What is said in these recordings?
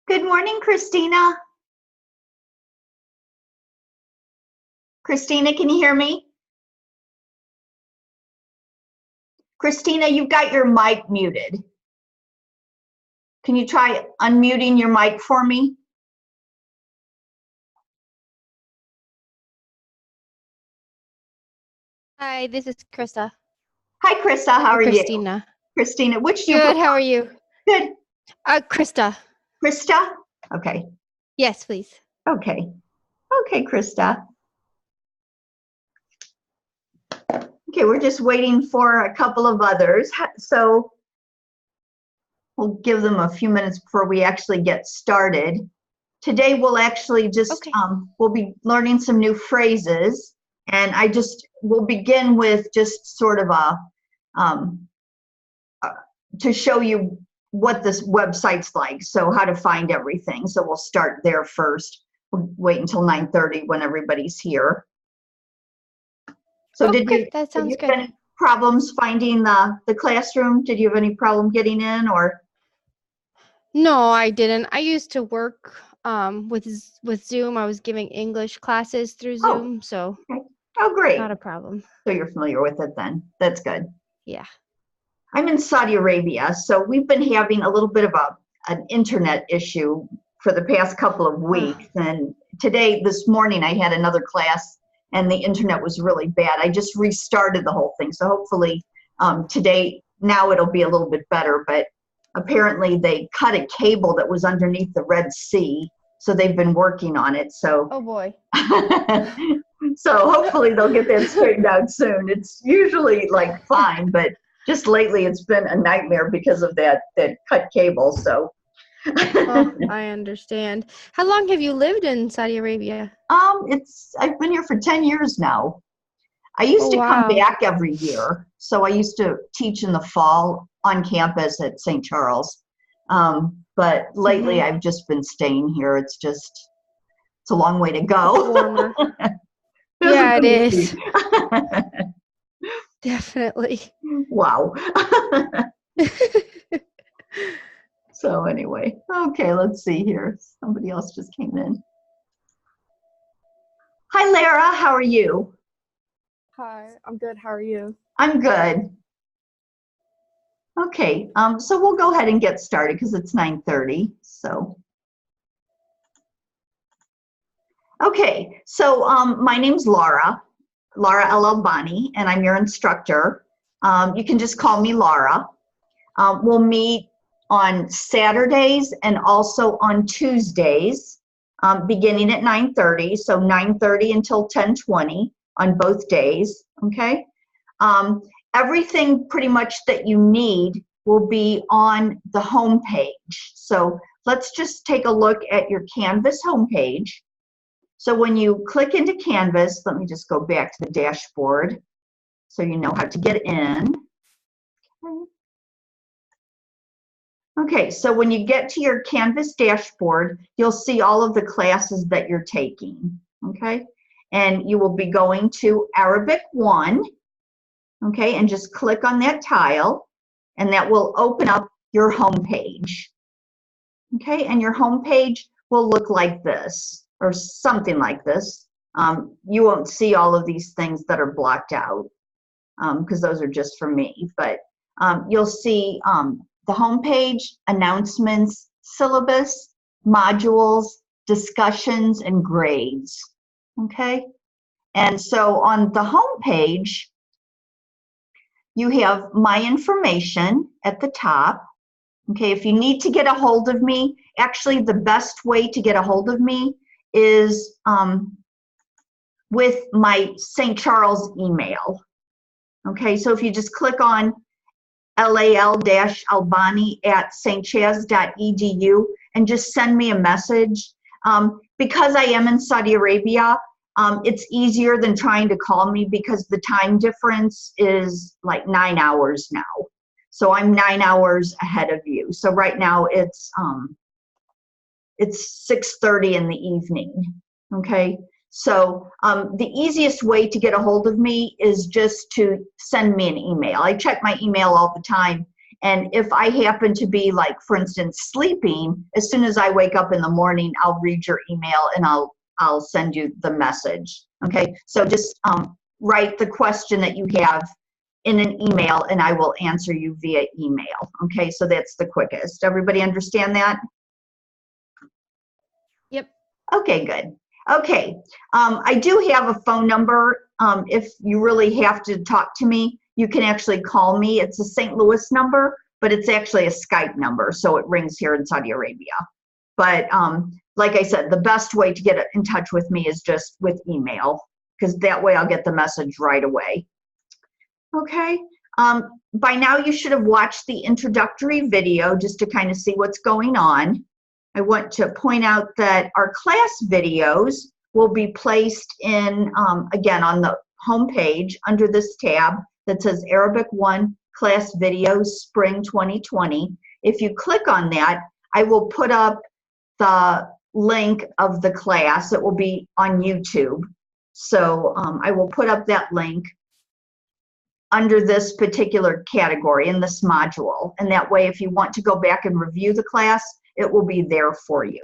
Good morning, Christina. Christina, can you hear me? Christina, you've got your mic muted. Can you try unmuting your mic for me? Hi, this is Krista. Hi, Krista. How are you? Christina. Christina, which do you Good, prefer? how are you? Good. Krista. Krista? Okay. Yes, please. Okay. Okay, Krista. Okay, we're just waiting for a couple of others. So we'll give them a few minutes before we actually get started. Today we'll actually just, we'll be learning some new phrases, and we'll begin with just sort of to show you what this website's like, so how to find everything. So we'll start there first. We'll wait until 9:30 when everybody's here. So that sounds did you good. have any problems finding the classroom? Did you have any problem getting in, or? No, I didn't. I used to work with Zoom. I was giving English classes through Zoom, so Okay. Oh, great. not a problem. So you're familiar with it then. That's good. Yeah. I'm in Saudi Arabia, so we've been having a little bit of an internet issue for the past couple of weeks. And this morning, I had another class, and the internet was really bad. I just restarted the whole thing. So hopefully today, now it'll be a little bit better. But apparently they cut a cable that was underneath the Red Sea. So they've been working on it. So, oh boy. So hopefully they'll get that straightened out soon. It's usually like fine, but just lately it's been a nightmare because of that cut cable. So Oh, I understand. How long have you lived in Saudi Arabia? I've been here for 10 years now. I used to come back every year. So I used to teach in the fall on campus at St. Charles. But lately I've just been staying here. It's a long way to go. It's warmer. Yeah, it is. Definitely. Wow. So anyway, okay, let's see here. Somebody else just came in. Hi, Lara. How are you? Hi, I'm good. How are you? I'm good. Okay, so we'll go ahead and get started because it's 9:30. So, okay, so my name's Laura Al-Albani, and I'm your instructor. You can just call me Laura. We'll meet on Saturdays and also on Tuesdays, beginning at 9:30. So 9:30 until 10:20 on both days. Okay. Everything pretty much that you need will be on the home page. So let's just take a look at your Canvas homepage. So when you click into Canvas, let me just go back to the dashboard so you know how to get in. Okay, so when you get to your Canvas dashboard, you'll see all of the classes that you're taking, okay? And you will be going to Arabic 1, okay, and just click on that tile, and that will open up your home page, okay? And your home page will look like this, or something like this. You won't see all of these things that are blocked out, because those are just for me, but you'll see the homepage, announcements, syllabus, modules, discussions, and grades, okay? And so on the homepage, you have my information at the top, okay? If you need to get a hold of me, actually the best way to get a hold of me is with my St. Charles email, okay? So if you just click on lal-albani@stchaz.edu and just send me a message. Because I am in Saudi Arabia, it's easier than trying to call me because the time difference is like 9 hours now. So I'm 9 hours ahead of you. So right now it's 6:30 in the evening, okay? So the easiest way to get a hold of me is just to send me an email. I check my email all the time, And if I happen to be, like, for instance, sleeping, as soon as I wake up in the morning, I'll read your email and I'll send you the message. Okay, so just write the question that you have in an email and I will answer you via email. Okay, so that's the quickest. Everybody understand that? Yep. Okay, good. Okay, I do have a phone number. If you really have to talk to me, you can actually call me. It's a St. Louis number, but it's actually a Skype number, so it rings here in Saudi Arabia. But like I said, the best way to get in touch with me is just with email, because that way I'll get the message right away. Okay, by now you should have watched the introductory video just to kind of see what's going on. I want to point out that our class videos will be placed in, again, on the home page under this tab that says Arabic 1 Class Videos Spring 2020. If you click on that, I will put up the link of the class. It will be on YouTube. So I will put up that link under this particular category in this module. And that way, if you want to go back and review the class, it will be there for you.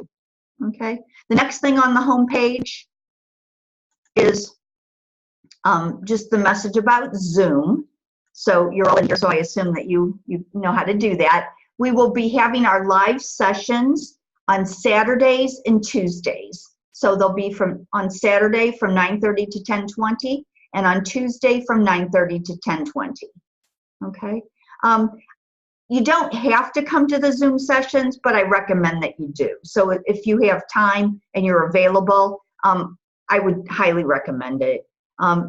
Okay. The next thing on the home page is just the message about Zoom. So you're all in here, so I assume that you know how to do that. We will be having our live sessions on Saturdays and Tuesdays. So they'll be on Saturday from 9:30 to 10:20 and on Tuesday from 9:30 to 10:20. Okay. You don't have to come to the Zoom sessions, but I recommend that you do. So if you have time and you're available, I would highly recommend it.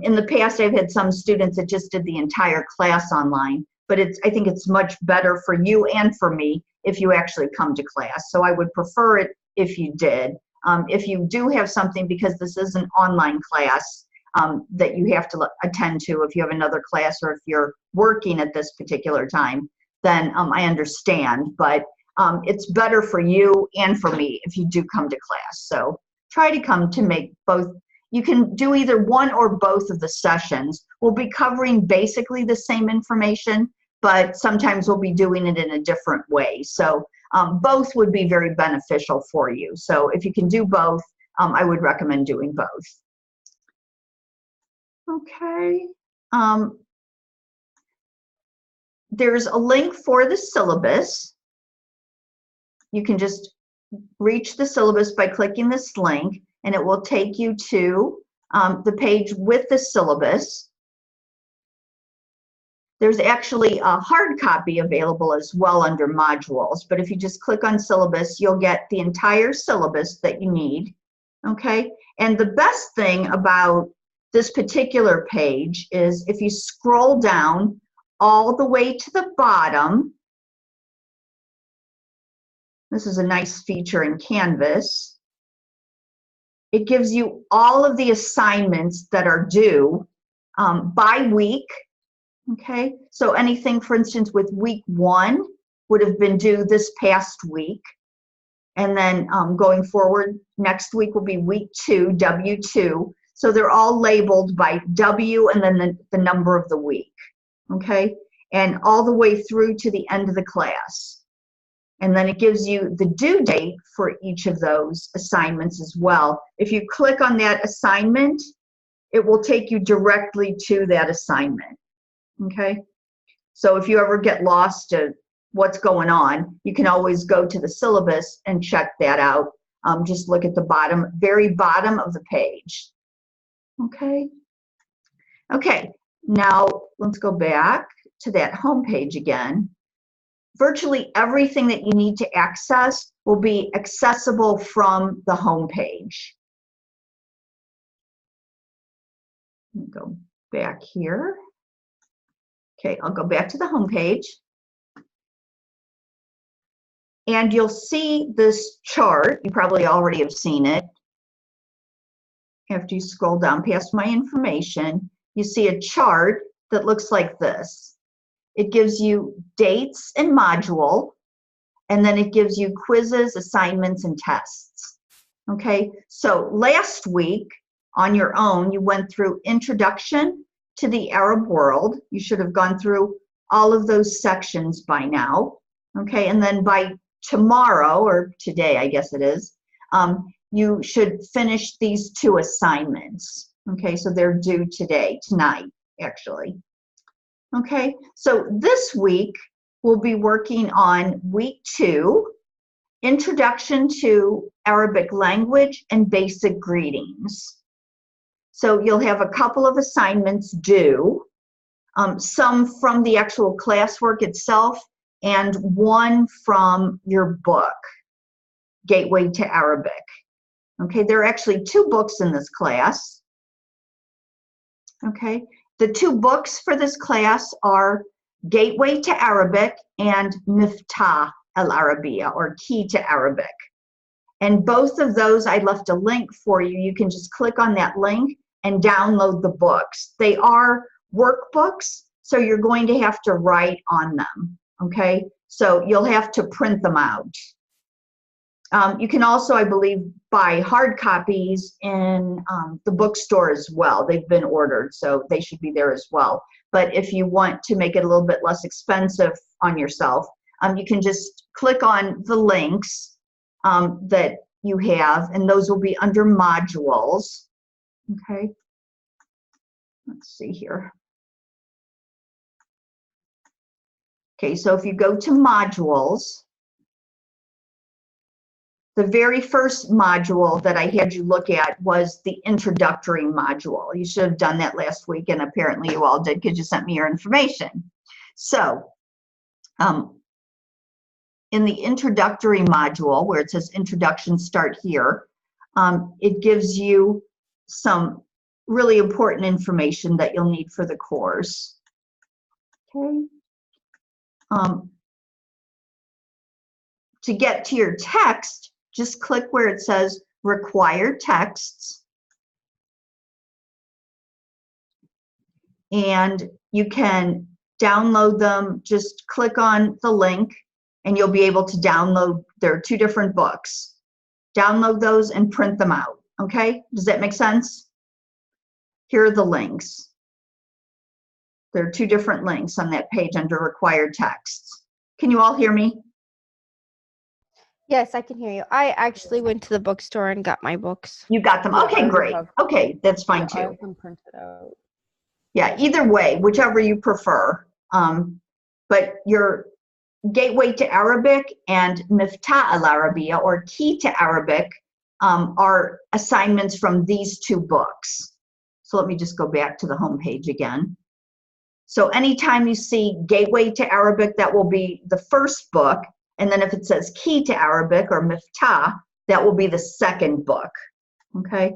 In the past, I've had some students that just did the entire class online, but I think it's much better for you and for me if you actually come to class. So I would prefer it if you did. If you do have something, because this is an online class that you have to attend to, if you have another class or if you're working at this particular time, then I understand, but it's better for you and for me if you do come to class. So try to come to make both. You can do either one or both of the sessions. We'll be covering basically the same information, but sometimes we'll be doing it in a different way. So both would be very beneficial for you. So if you can do both, I would recommend doing both. Okay. There's a link for the syllabus. You can just reach the syllabus by clicking this link, and it will take you to the page with the syllabus. There's actually a hard copy available as well under modules, but if you just click on syllabus, you'll get the entire syllabus that you need. Okay, and the best thing about this particular page is if you scroll down all the way to the bottom. This is a nice feature in Canvas. It gives you all of the assignments that are due by week. Okay, so anything, for instance, with week 1 would have been due this past week. And then going forward, next week will be week 2, W2. So they're all labeled by W and then the number of the week. Okay, and all the way through to the end of the class. And then it gives you the due date for each of those assignments as well. If you click on that assignment, it will take you directly to that assignment. Okay, so if you ever get lost to what's going on, you can always go to the syllabus and check that out. Just look at the bottom, very bottom of the page. Okay. Okay, now let's go back to that home page again. Virtually everything that you need to access will be accessible from the home page. Go back here. Okay, I'll go back to the home page. And you'll see this chart. You probably already have seen it. After you scroll down past my information, you see a chart that looks like this. It gives you dates and module, and then it gives you quizzes, assignments, and tests. Okay, so last week on your own, you went through Introduction to the Arab World. You should have gone through all of those sections by now, okay? And then by tomorrow, or today, I guess it is, you should finish these 2 assignments, okay? So they're due tonight, actually. Okay, so this week, we'll be working on week 2, Introduction to Arabic Language and Basic Greetings. So you'll have a couple of assignments due, some from the actual classwork itself and one from your book, Gateway to Arabic. Okay, there are actually 2 books in this class. Okay, the 2 books for this class are Gateway to Arabic and Miftah Al-Arabiya, or Key to Arabic. And both of those, I left a link for you. You can just click on that link and download the books. They are workbooks, so you're going to have to write on them, okay? So you'll have to print them out. You can also, I believe, buy hard copies in the bookstore as well. They've been ordered, so they should be there as well. But if you want to make it a little bit less expensive on yourself, you can just click on the links that you have, and those will be under modules. Okay, let's see here. Okay, so if you go to modules, the very first module that I had you look at was the introductory module. You should have done that last week, and apparently you all did because you sent me your information. So, in the introductory module, where it says Introduction, start here, it gives you some really important information that you'll need for the course. Okay. To get to your text, just click where it says Required Texts. And you can download them. Just click on the link and you'll be able to download. There are 2 different books. Download those and print them out, okay? Does that make sense? Here are the links. There are 2 different links on that page under Required Texts. Can you all hear me? Yes, I can hear you. I actually went to the bookstore and got my books. You got them? Okay, great. Okay, that's fine too. I have them printed out. Yeah, either way, whichever you prefer. But your Gateway to Arabic and Miftah Al-Arabiya, or Key to Arabic, are assignments from these 2 books. So let me just go back to the home page again. So anytime you see Gateway to Arabic, that will be the first book. And then if it says Key to Arabic or Miftah, that will be the second book, okay?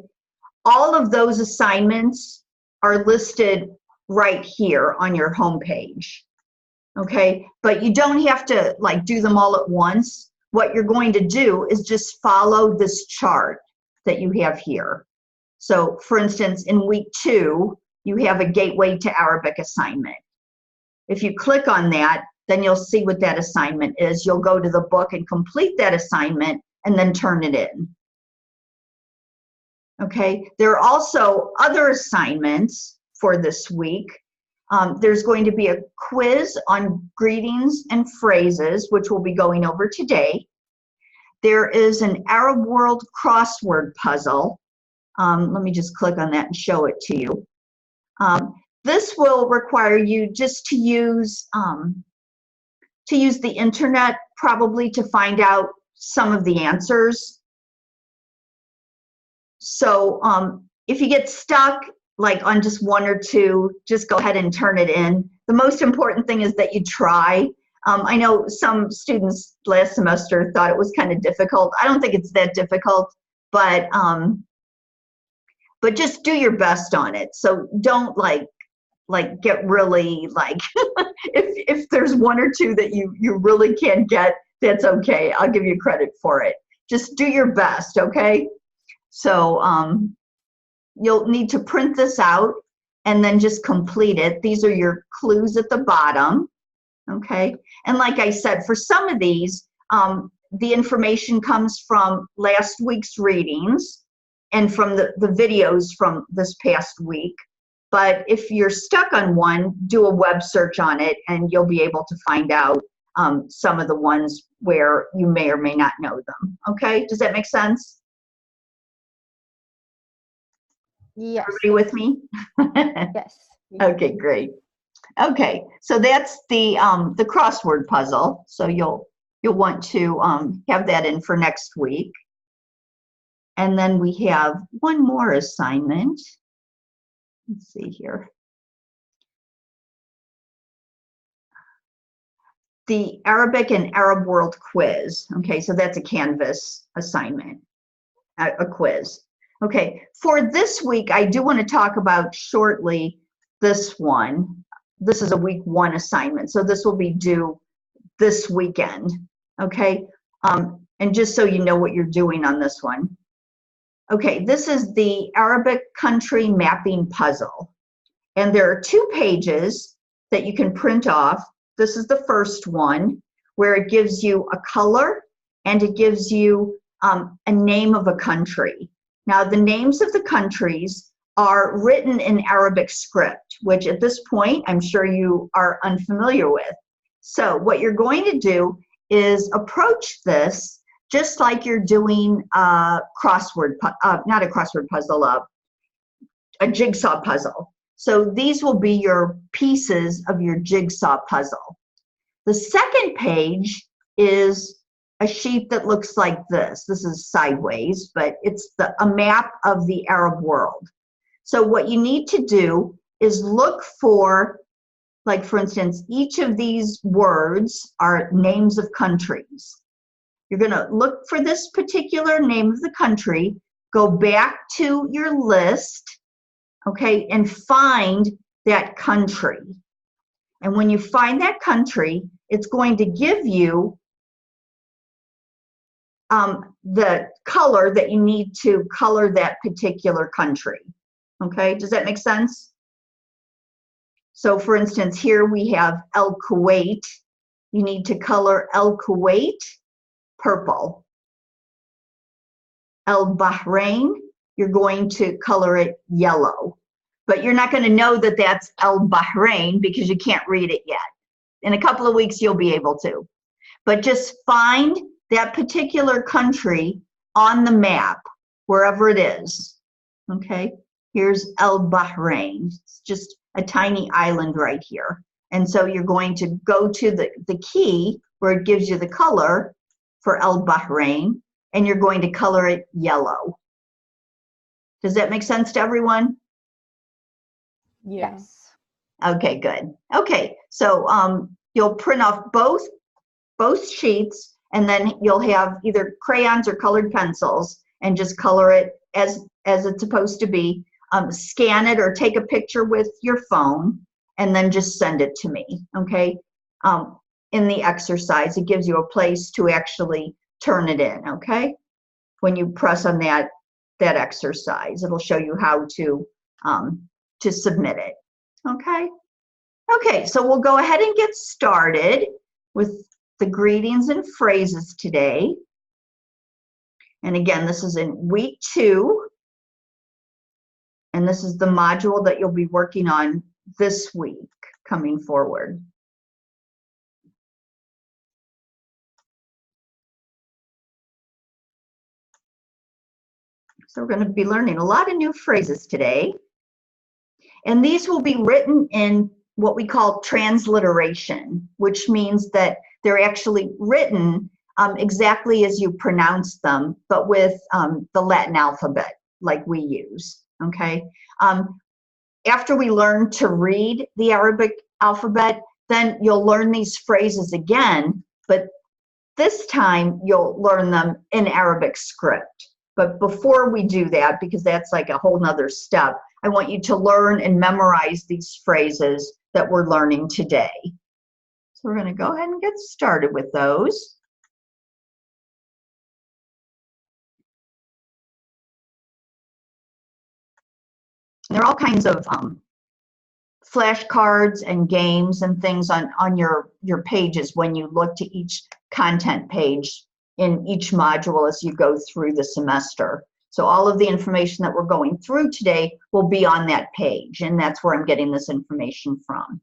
All of those assignments are listed right here on your home page, okay? But you don't have to like do them all at once. What you're going to do is just follow this chart that you have here. So for instance, in week 2, you have a Gateway to Arabic assignment. If you click on that, then you'll see what that assignment is. You'll go to the book and complete that assignment and then turn it in. Okay, there are also other assignments for this week. There's going to be a quiz on greetings and phrases, which we'll be going over today. There is an Arab world crossword puzzle. Let me just click on that and show it to you. This will require you just to use the internet probably to find out some of the answers. So if you get stuck like on just 1 or 2, just go ahead and turn it in. The most important thing is that you try. I know some students last semester thought it was kind of difficult. I don't think it's that difficult, but just do your best on it. So don't like get really like if there's 1 or 2 that you really can't get, that's okay. I'll give you credit for it. Just do your best, okay? So you'll need to print this out and then just complete it. These are your clues at the bottom, okay? And like I said, for some of these, the information comes from last week's readings and from the videos from this past week. But if you're stuck on one, do a web search on it and you'll be able to find out some of the ones where you may or may not know them. Okay, does that make sense? Yes. Everybody with me? Yes. Okay, great. Okay, so that's the crossword puzzle. So you'll want to have that in for next week. And then we have one more assignment. Let's see here. The Arabic and Arab World quiz. Okay, so that's a Canvas assignment, a quiz. Okay, for this week, I do want to talk about shortly this one. This is a week 1 assignment, so this will be due this weekend. Okay, and just so you know what you're doing on this one. Okay, this is the Arabic country mapping puzzle. And there are 2 pages that you can print off. This is the first one where it gives you a color and it gives you a name of a country. Now, the names of the countries are written in Arabic script, which at this point, I'm sure you are unfamiliar with. So what you're going to do is approach this just like you're doing a crossword, not a crossword puzzle, a jigsaw puzzle. So these will be your pieces of your jigsaw puzzle. The second page is a sheet that looks like this. This is sideways, but it's a map of the Arab world. So what you need to do is look for, like for instance, each of these words are names of countries. You're going to look for this particular name of the country, go back to your list, okay, and find that country. And when you find that country, it's going to give you the color that you need to color that particular country. Okay, does that make sense? So for instance, here we have El Kuwait. You need to color El Kuwait purple. El Bahrain, you're going to color it yellow. But you're not going to know that that's El Bahrain because you can't read it yet. In a couple of weeks, you'll be able to. But just find that particular country on the map, wherever it is. Okay, here's El Bahrain. It's just a tiny island right here. And so you're going to go to the key where it gives you the color for El Bahrain, and you're going to color it yellow. Does that make sense to everyone? Yes. Okay, good. Okay, so you'll print off both sheets, and then you'll have either crayons or colored pencils, and just color it as it's supposed to be. Scan it or take a picture with your phone, and then just send it to me. Okay. In the exercise, it gives you a place to actually turn it in. Okay. When you press on that exercise, it'll show you how to submit it. Okay. Okay, so we'll go ahead and get started with the greetings and phrases today. And again, this is in week 2. And this is the module that you'll be working on this week coming forward. So we're going to be learning a lot of new phrases today. And these will be written in what we call transliteration, which means that they're actually written exactly as you pronounce them, but with the Latin alphabet like we use, okay? After we learn to read the Arabic alphabet, then you'll learn these phrases again, but this time you'll learn them in Arabic script. But before we do that, because that's like a whole nother step, I want you to learn and memorize these phrases that we're learning today. So we're going to go ahead and get started with those. There are all kinds of flashcards and games and things on your pages when you look to each content page in each module as you go through the semester. So all of the information that we're going through today will be on that page, and that's where I'm getting this information from.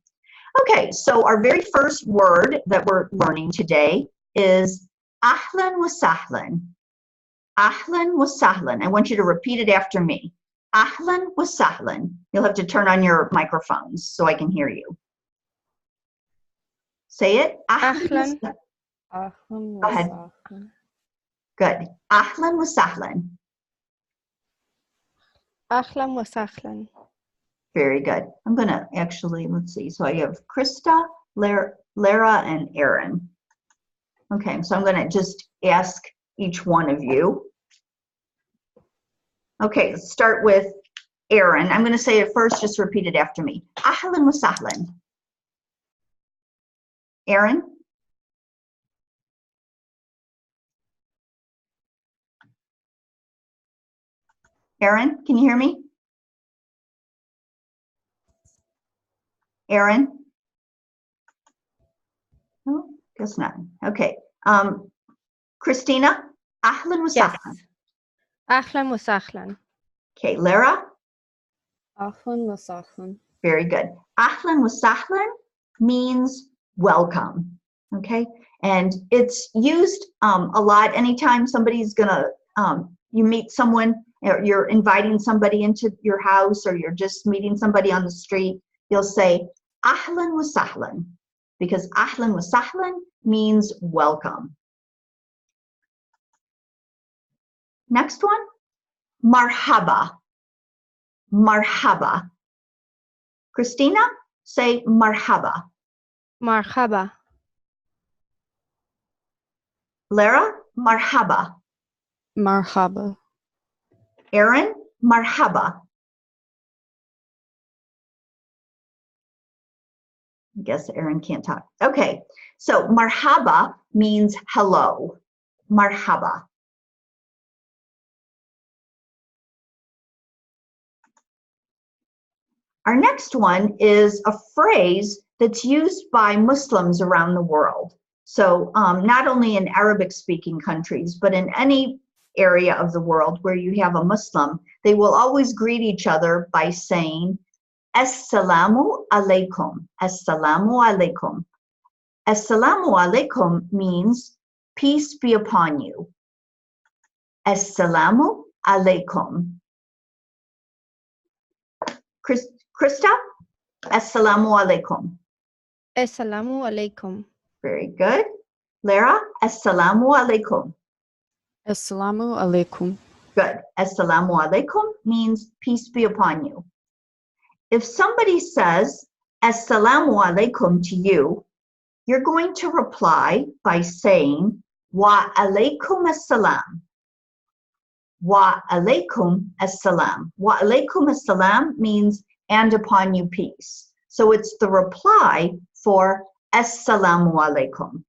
Okay, so our very first word that we're learning today is ahlan wa sahlan. Ahlan wa sahlan. I want you to repeat it after me. Ahlan wa sahlan. You'll have to turn on your microphones so I can hear you. Say it. Ahlan. Ahlan Go ahead. wa sahlan. Good. Ahlan wa sahlan. Ahlan wa sahlan. Very good. I'm going to actually, let's see. So I have Krista, Lara, and Aaron. Okay, so I'm going to just ask each one of you. Okay, let's start with Aaron. I'm going to say it first, just repeat it after me. Ahlan wa sahlan. Aaron? Aaron, can you hear me? Aaron? No, guess not. Okay. Christina? Ahlan wa Yes. sahlan. Ahlan wa sahlan. Okay, Lara? Ahlan wa sahlan. Very good. Ahlan wa sahlan means welcome, okay? And it's used a lot anytime somebody's gonna, you meet someone, or you're inviting somebody into your house, or you're just meeting somebody on the street, you'll say, ahlan wa sahlan, because ahlan wa sahlan means welcome. Next one, marhaba. Marhaba. Christina, say marhaba. Marhaba. Lara, marhaba. Marhaba. Aaron, marhaba. I guess Aaron can't talk. Okay, so marhaba means hello. Marhaba. Our next one is a phrase that's used by Muslims around the world. So not only in Arabic-speaking countries, but in any area of the world where you have a Muslim, they will always greet each other by saying, Assalamu alaikum. Assalamu alaikum. Assalamu alaikum means peace be upon you. Assalamu alaikum. Krista, Assalamu alaikum. Assalamu alaikum. Very good. Lara, Assalamu alaikum. Assalamu alaikum. Good. Assalamu alaikum means peace be upon you. If somebody says Assalamu alaikum to you, you're going to reply by saying Wa alaikum assalam. Wa alaikum assalam. Wa alaikum assalam means and upon you peace. So it's the reply for Assalamu alaikum.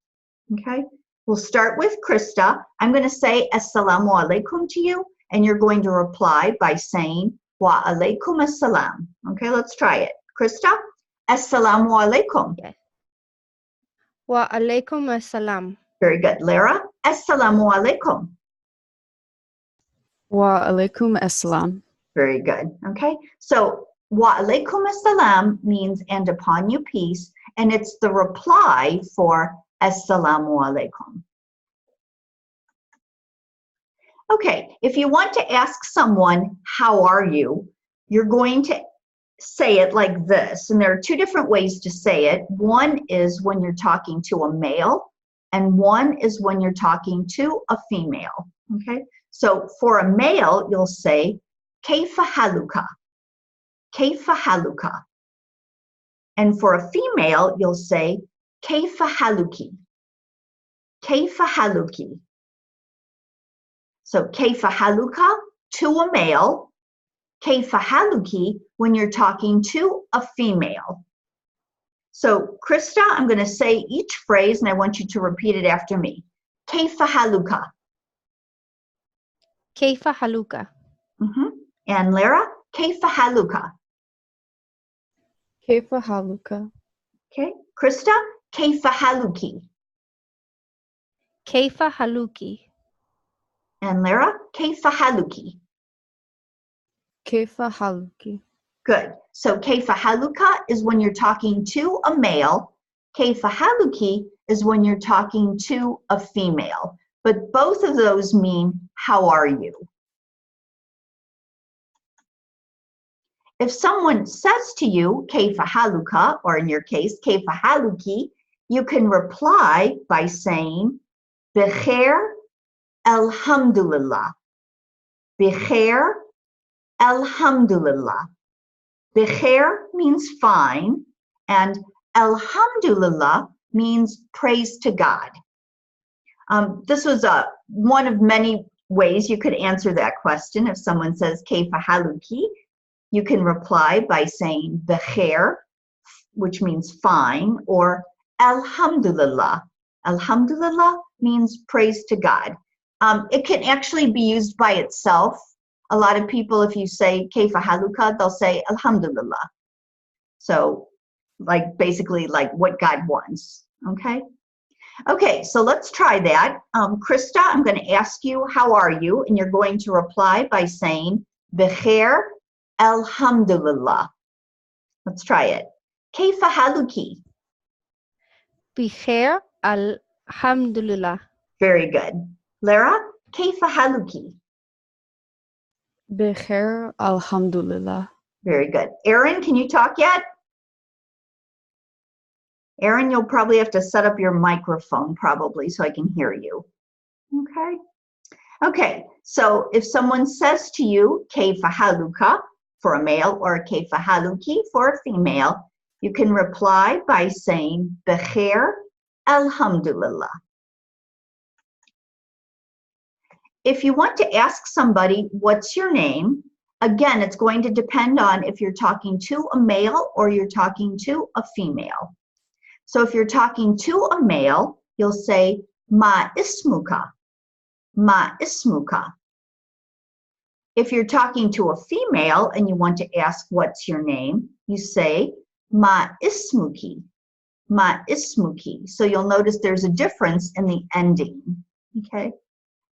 Okay? We'll start with Krista. I'm going to say Assalamu alaikum to you, and you're going to reply by saying Wa alaikum assalam. Okay, let's try it. Krista, Assalamu alaikum. Yes. Wa alaikum assalam. Very good. Lara, Assalamu alaikum. Wa alaikum assalam. Very good. Okay, so Wa alaikum assalam means and upon you peace, and it's the reply for Assalamu alaikum. Okay, if you want to ask someone, how are you? You're going to say it like this, and there are two different ways to say it. One is when you're talking to a male, and one is when you're talking to a female. Okay, so for a male, you'll say, Kaifa haluka. Kaifa haluka. And for a female, you'll say, Kaifa haluki. Kaifa haluki. So Kaifa haluka to a male, Kaifa haluki when you're talking to a female. So Krista, I'm going to say each phrase and I want you to repeat it after me. Kaifa haluka. Kaifa haluka. And Lara, Kaifa haluka. Kaifa haluka. Okay. Krista, Kaifa haluki. Kaifa haluki. And Lara, Kaifa haluki. كيف حالك؟ Good. So كيف حالك is when you're talking to a male. كيف حالك is when you're talking to a female. But both of those mean, how are you? If someone says to you, كيف حالك, or in your case, كيف حالك, you can reply by saying, بخير alhamdulillah. بخير alhamdulillah. بخير means fine, and alhamdulillah means praise to God. This was one of many ways you could answer that question. If someone says كيف حالك, you can reply by saying بخير, which means fine, or alhamdulillah. Alhamdulillah means praise to God. It can actually be used by itself. A lot of people, if you say كيف حالك, they'll say alhamdulillah. So like basically like what God wants, okay? Okay, so let's try that. Krista, I'm going to ask you, how are you? And you're going to reply by saying بخير alhamdulillah. Let's try it. كيف حالك? بخير الحمد لله. Very good. Lara, كيف حالك? بخير الحمد لله. Very good. Aaron, can you talk yet? Aaron, you'll probably have to set up your microphone probably so I can hear you. Okay. Okay, so if someone says to you, كيف حالك, for a male, or كيف حالك for a female, you can reply by saying بخير alhamdulillah. If you want to ask somebody, what's your name? Again, it's going to depend on if you're talking to a male or you're talking to a female. So if you're talking to a male, you'll say ما اسمك. ما اسمك. If you're talking to a female and you want to ask what's your name, you say ما اسمك. ما اسمك. So you'll notice there's a difference in the ending. Okay.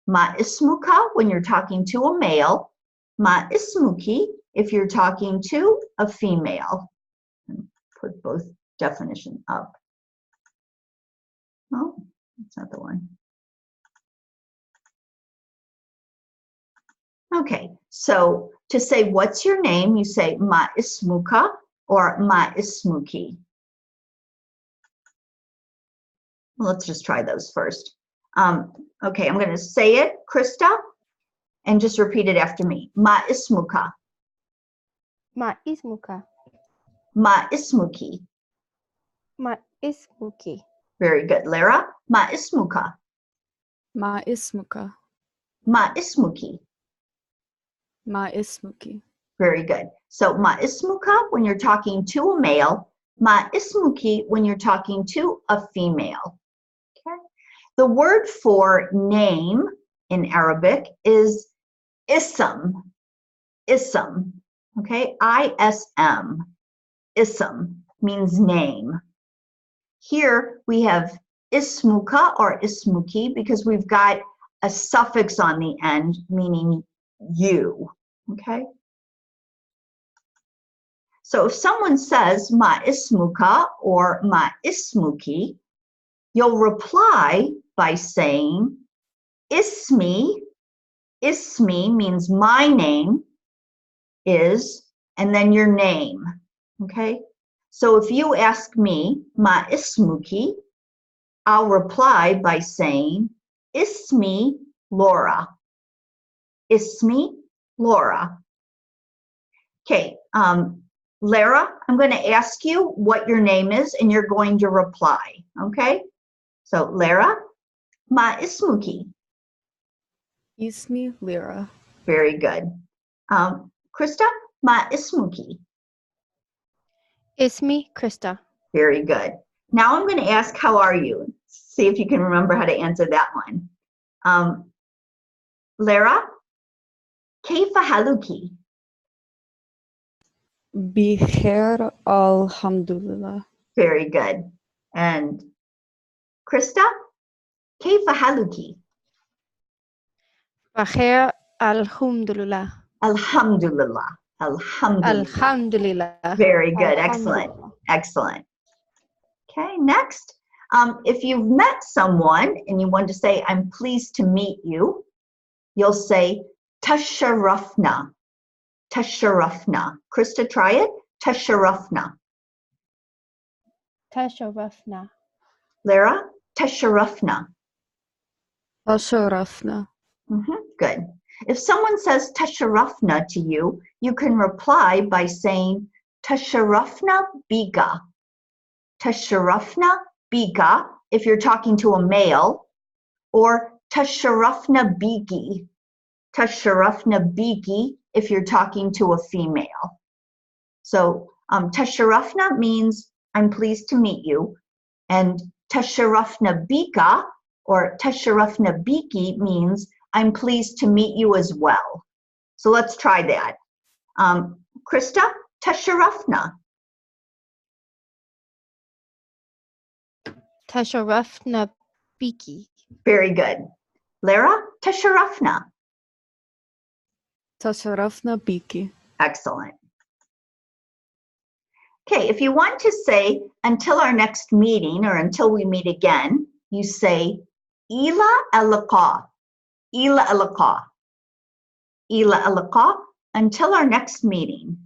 ما اسمك when you're talking to a male. ما اسمك if you're talking to a female. Put both definitions up. Oh, that's not the one. Okay, so to say what's your name, you say ما اسمك or ما اسمك. Let's just try those first. Okay, I'm going to say it, Krista, and just repeat it after me. ما اسمك. ما اسمك. ما اسمك. ما اسمك. Very good. Lara, ما اسمك. ما اسمك. ما اسمك. ما اسمك. Very good. So ما اسمك when you're talking to a male, ما اسمك when you're talking to a female. Okay. The word for name in Arabic is ism. Ism. Okay. I-S-M. Ism means name. Here we have ismuka or ismuki because we've got a suffix on the end meaning you. Okay. So if someone says ma ismuka or ma ismuki, you'll reply by saying ismi. Ismi means my name is, and then your name. Okay. So if you ask me ma ismuki, I'll reply by saying ismi Laura. Ismi Laura. Okay. Lara, I'm going to ask you what your name is and you're going to reply, okay? So, Lara, ma ismuki. اسمي ليرا. Very good. Krista, ma ismuki. اسمي Krista. Very good. Now I'm going to ask, how are you? See if you can remember how to answer that one. Lara, كيف حالك? بخير الحمد لله. Very good. And Krista, كيف حالك? بخير الحمد لله. Alhamdulillah. Alhamdulillah. Alhamdulillah. Very good. Excellent. Alhamdulillah. Excellent. Okay, next. If you've met someone and you want to say, I'm pleased to meet you, you'll say, tasharrafna. Tasharrafna. Krista, try it. Tasharrafna. Tasharrafna. Lara, tasharrafna. Tasharrafna. Good. If someone says tasharrafna to you, you can reply by saying tasharrafna biga. Tasharrafna biga if you're talking to a male, or tasharrafna bigi. Tasharrafna bigi if you're talking to a female. So tasharrafna means I'm pleased to meet you, and tasharrafna bika or tasharrafna biki means I'm pleased to meet you as well. So let's try that. Krista, tasharrafna. Tasharrafna biki. Very good. Lara, tasharrafna. Tasharrafna biki. Excellent. Okay, if you want to say until our next meeting or until we meet again, you say ila al-liqa. Ila al-liqa. Ila al-liqa, until our next meeting.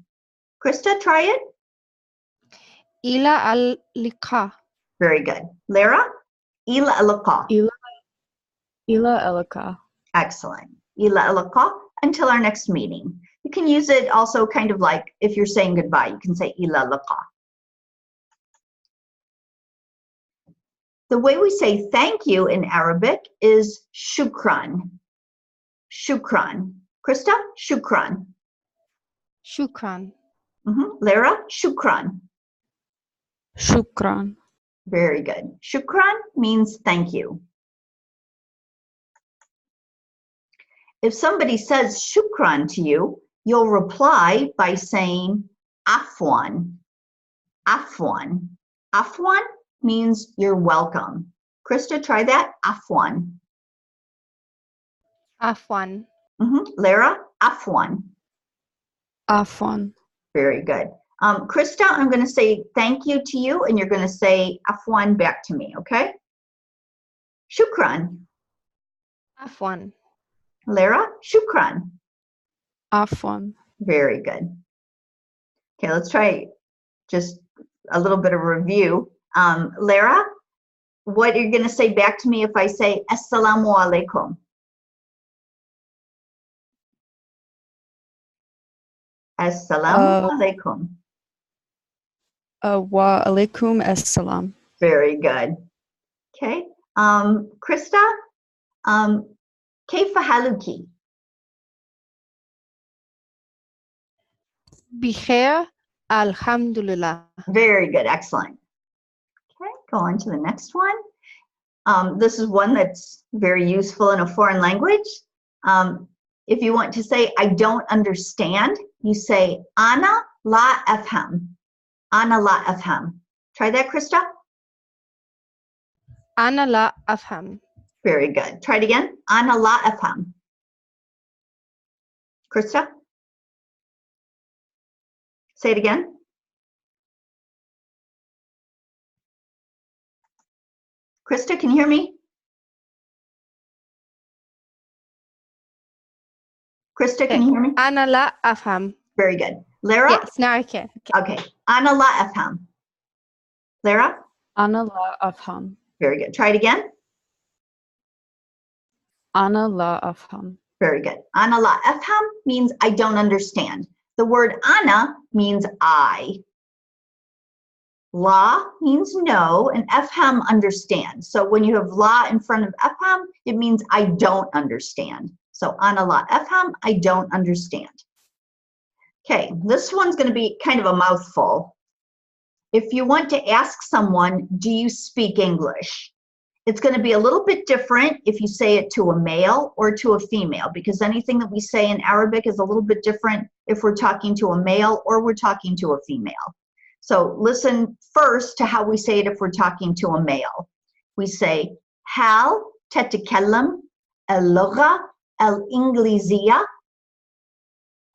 Krista, try it. Ila al-liqa. Very good. Lara, ila al-liqa. Ila elaka. Excellent. Ila al-liqa, until our next meeting. You can use it also kind of like if you're saying goodbye, you can say ila al-liqa. The way we say thank you in Arabic is shukran. Shukran. Krista, shukran. Shukran. Lara, shukran. Shukran. Very good. Shukran means thank you. If somebody says shukran to you, you'll reply by saying afwan. Afwan. Afwan means you're welcome. Krista, try that. Afwan. Afwan. Lara, afwan. Afwan. Very good. Krista, I'm going to say thank you to you, and you're going to say afwan back to me, okay? Shukran. Afwan. Lara, shukran. Afwan. Very good. Okay, let's try just a little bit of review. Lara, what are you going to say back to me if I say assalamu alaikum? Assalamu alaikum. Wa alaikum assalam. Very good. Okay. Krista, kayfa haluki? Bikhair. Alhamdulillah. Very good. Excellent. Okay, go on to the next one. This is one that's very useful in a foreign language. If you want to say, I don't understand, you say, Ana la afham. Ana la afham. Try that, Krista. Ana la afham. Very good. Try it again. Ana la afham. Krista? Say it again. Krista, can you hear me? Krista, can you hear me? Ana la afham. Very good. Lara? Yes, now I can. Okay. Ana la afham. Lara? Ana la afham. Very good. Try it again. Ana la afham. Very good. Ana la afham means I don't understand. The word ana means I. La means no, and afham understand. So when you have la in front of afham, it means I don't understand. So ana la afham, I don't understand. Okay, this one's going to be kind of a mouthful. If you want to ask someone, do you speak English? It's going to be a little bit different if you say it to a male or to a female, because anything that we say in Arabic is a little bit different if we're talking to a male or we're talking to a female. So listen first to how we say it if we're talking to a male. We say, هل تتكلم اللغة الإنجليزية?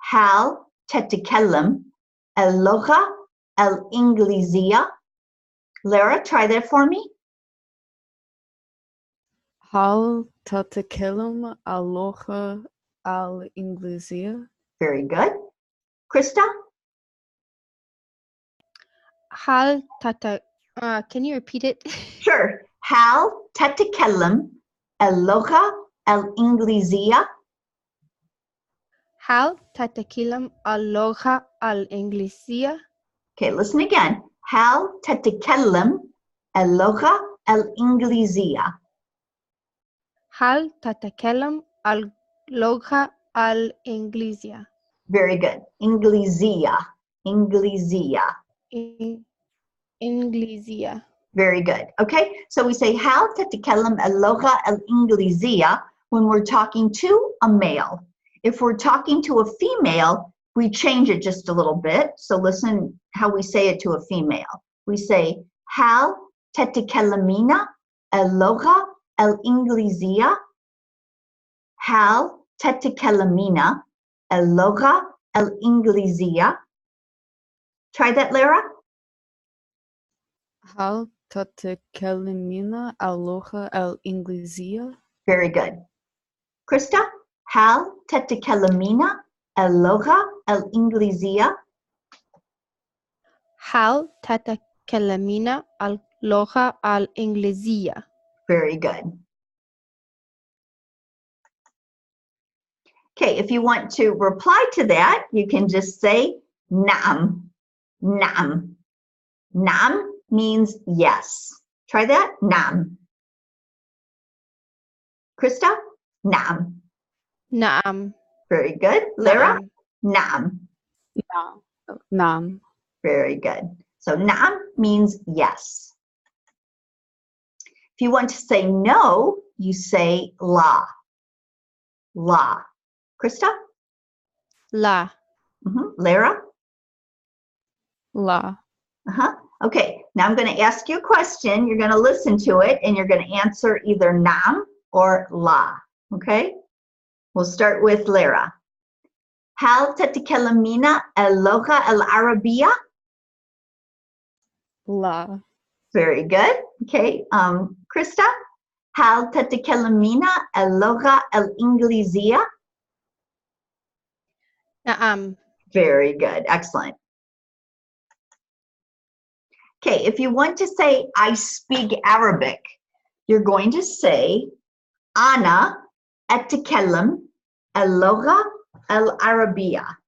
هل تتكلم اللغة الإنجليزية? Lara, try that for me. هل تتكلم اللغة الإنجليزية؟ Very good. Krista? هل تت can you repeat it? Sure. هل تتكلم اللغة الإنجليزية? هل تتكلم اللغة الإنجليزية؟ Okay, listen again. هل تتكلم اللغة الإنجليزية? هل تتكلم اللغة الإنجليزية؟ Very good. إنجليزية. إنجليزية. إنجليزية. Very good. Okay, so we say هل تتكلم اللغة الإنجليزية when we're talking to a male. If we're talking to a female, we change it just a little bit. So listen how we say it to a female. We say هل تتكلمين اللغة الإنجليزية? هل تتكلمين اللغة الإنجليزية? Try that, Lara. هل تتكلمين اللغة الإنجليزية؟ Very good. Krista, هل تتكلمين اللغة الإنجليزية? هل تتكلمين اللغة الإنجليزية؟ Very good. Okay, if you want to reply to that, you can just say نعم. نعم. نعم means yes. Try that. نعم. Krista? نعم. نعم. Very good. Lara? نعم. نعم. نعم. Very good. So نعم means yes. If you want to say no, you say لا. لا. Krista? لا. Lara? لا. Okay, now I'm going to ask you a question. You're going to listen to it and you're going to answer either نعم or لا. Okay? We'll start with Lara. هل تتكلمين اللغة العربية? لا. Very good. Okay, Krista? هل تتكلمين اللغة الإنجليزية? نعم. Very good. Excellent. Okay, if you want to say, I speak Arabic, you're going to say, أنا أتكلم اللغة العربية.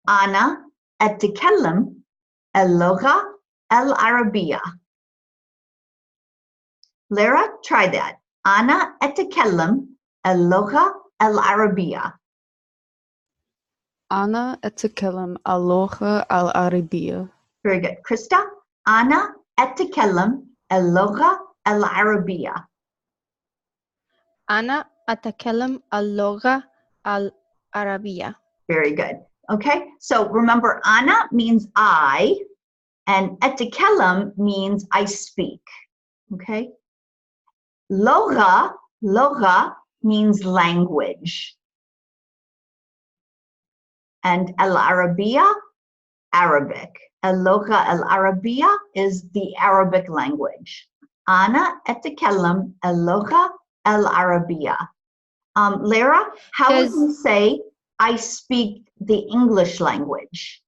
أنا أتكلم اللغة العربية. Lara, try that. أنا أتكلم اللغة العربية. أنا أتكلم اللغة العربية. Very good. Krista, أنا أتكلم اللغة العربية. أنا أتكلم اللغة العربية. Very good. Okay, so remember, أنا means I, and أتكلم means I speak. Okay? لغة means language. And العربية, Arabic. اللغة العربية is the Arabic language. أنا أتكلم اللغة العربية. Lara, how would you say I speak the English language?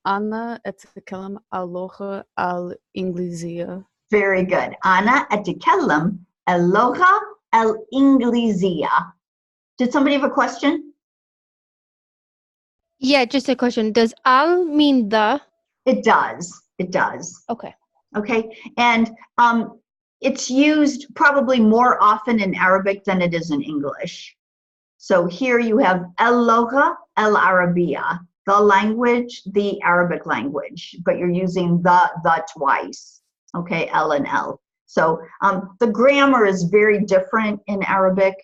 أنا أتكلم اللغة الإنجليزية. Very good. أنا أتكلم اللغة الإنجليزية. Did somebody have a question? Yeah, just a question. Does al mean the? It does. It does. Okay. Okay. And it's used probably more often in Arabic than it is in English. So here you have اللغة العربية, the language, the Arabic language, but you're using the twice. Okay, L and L. So the grammar is very different in Arabic.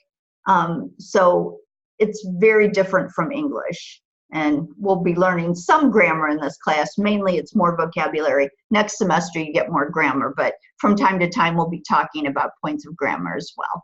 So it's very different from English. And we'll be learning some grammar in this class. Mainly it's more vocabulary. Next semester you get more grammar, but from time to time we'll be talking about points of grammar as well.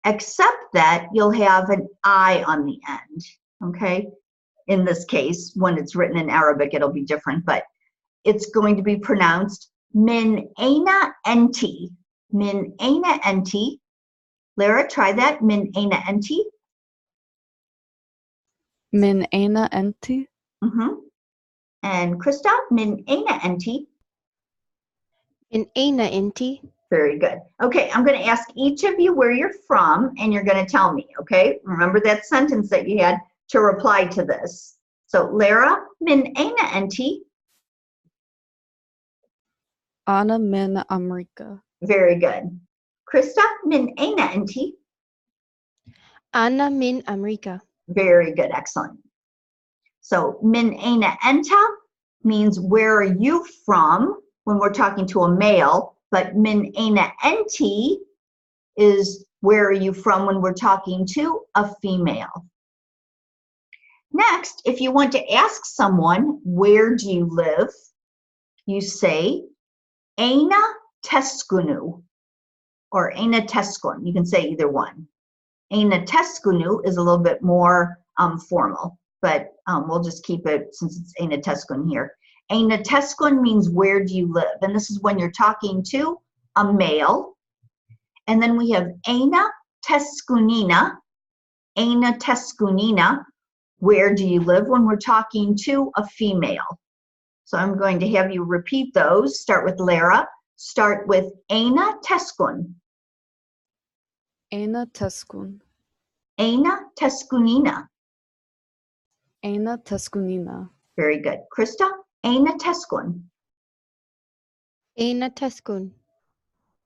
except that you'll have an I on the end, okay? In this case, when it's written in Arabic, it'll be different, but it's going to be pronounced min aina enti. Min aina enti. Lara, try that. Min aina enti. Min aina enti? And Krista, min aina enti. Min aina inti? Very good. Okay, I'm going to ask each of you where you're from, and you're going to tell me, okay? Remember that sentence that you had to reply to this. So, Lara, min aina enti? Ana min Amerika. Very good. Krista, min aina enti? Ana min Amerika. Very good, excellent. So, min aina enta means where are you from when we're talking to a male, but min aina enti is where are you from when we're talking to a female. Next, if you want to ask someone, where do you live? You say, aina teskunu, or aina teskun. You can say either one. Aina teskunu is a little bit more formal, but we'll just keep it since it's aina teskun here. Aina teskun means where do you live? And this is when you're talking to a male. And then we have aina teskunina. Aina teskunina. Where do you live when we're talking to a female? So I'm going to have you repeat those. Start with Lara. Start with aina teskun. Aina teskun. Aina teskunina. Aina teskunina. Very good. Krista, aina teskun. Aina teskun.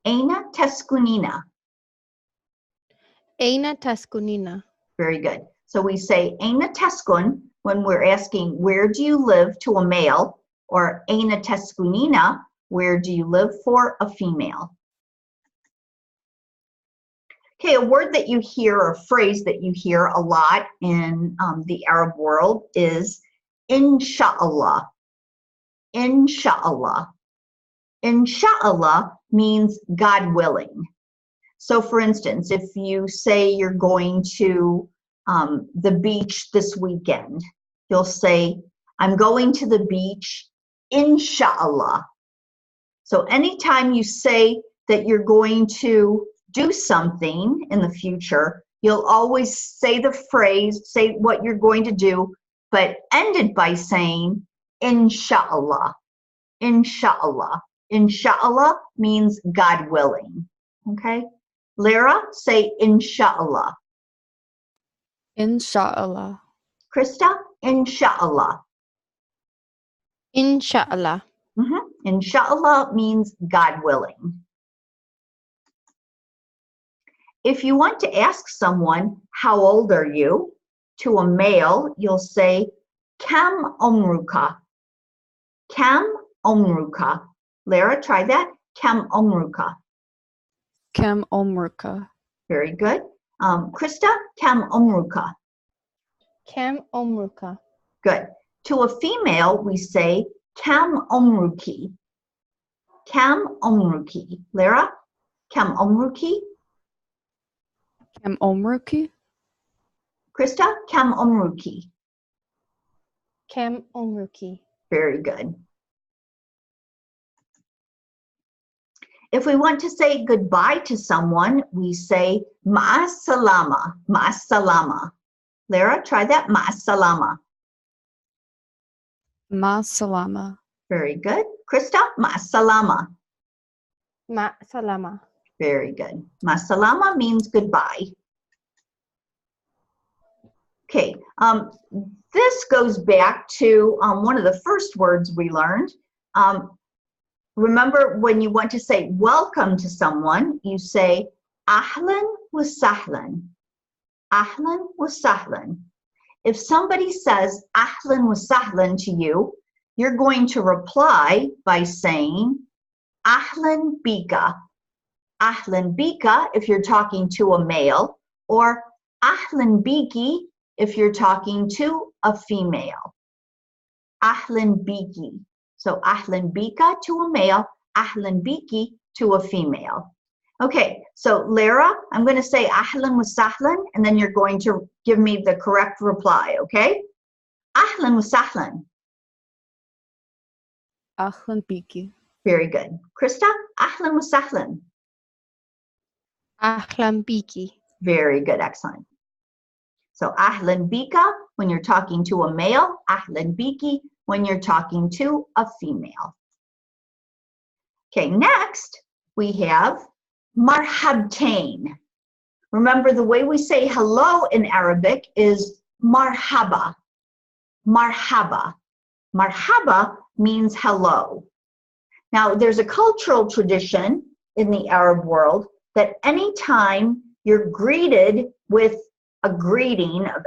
Aina teskunina. Aina teskunina. Very good. So we say aina teskun when we're asking where do you live to a male, or aina teskunina, where do you live for a female. Okay, a word that you hear, or a phrase that you hear a lot in the Arab world is inshallah. Inshallah. Inshallah means God willing. So for instance, if you say you're going to the beach this weekend, you'll say, I'm going to the beach, inshallah. So anytime you say that you're going to do something in the future, you'll always say the phrase, say what you're going to do, but end it by saying, inshallah. Inshallah. Inshallah means God willing. Okay? Lara, say inshallah. Inshallah. Krista, inshallah. Inshallah. Inshallah means God willing. If you want to ask someone, how old are you? To a male, you'll say, Kam umruka. Kam umruka. Lara, try that. Kam umruka. Kam umruka. Very good. Krista, Kam umruka. Kam umruka. Good. To a female, we say, Kam umruki. Kam umruki. Lara, Kam umruki. Kam umruki. Krista, Kam umruki. Kam umruki. Very good. If we want to say goodbye to someone, we say ma'as-salama, ma'as-salama. Lara, try that, ma'as-salama. Ma salama. Very good. Krista, ma'as-salama. Ma salama. Very good. Ma'as-salama means goodbye. Okay, this goes back to one of the first words we learned. Remember when you want to say welcome to someone, you say ahlan wa sahlan. Ahlan wa sahlan. If somebody says ahlan wa sahlan to you, you're going to reply by saying ahlan bika. Ahlan bika if you're talking to a male, or ahlan biki if you're talking to a female. Ahlan biki. So ahlan bika to a male, ahlan biki to a female. Okay, so Lara, I'm going to say ahlan wa sahlan, and then you're going to give me the correct reply, okay? Ahlan wa sahlan. Ahlan biki. Very good. Krista, ahlan wa sahlan. Ahlan biki. Very good, excellent. So ahlan bika when you're talking to a male, ahlan biki when you're talking to a female. Okay, next we have marhabtain. Remember, the way we say hello in Arabic is marhaba. Marhaba. Marhaba means hello. Now, there's a cultural tradition in the Arab world that anytime you're greeted with a greeting of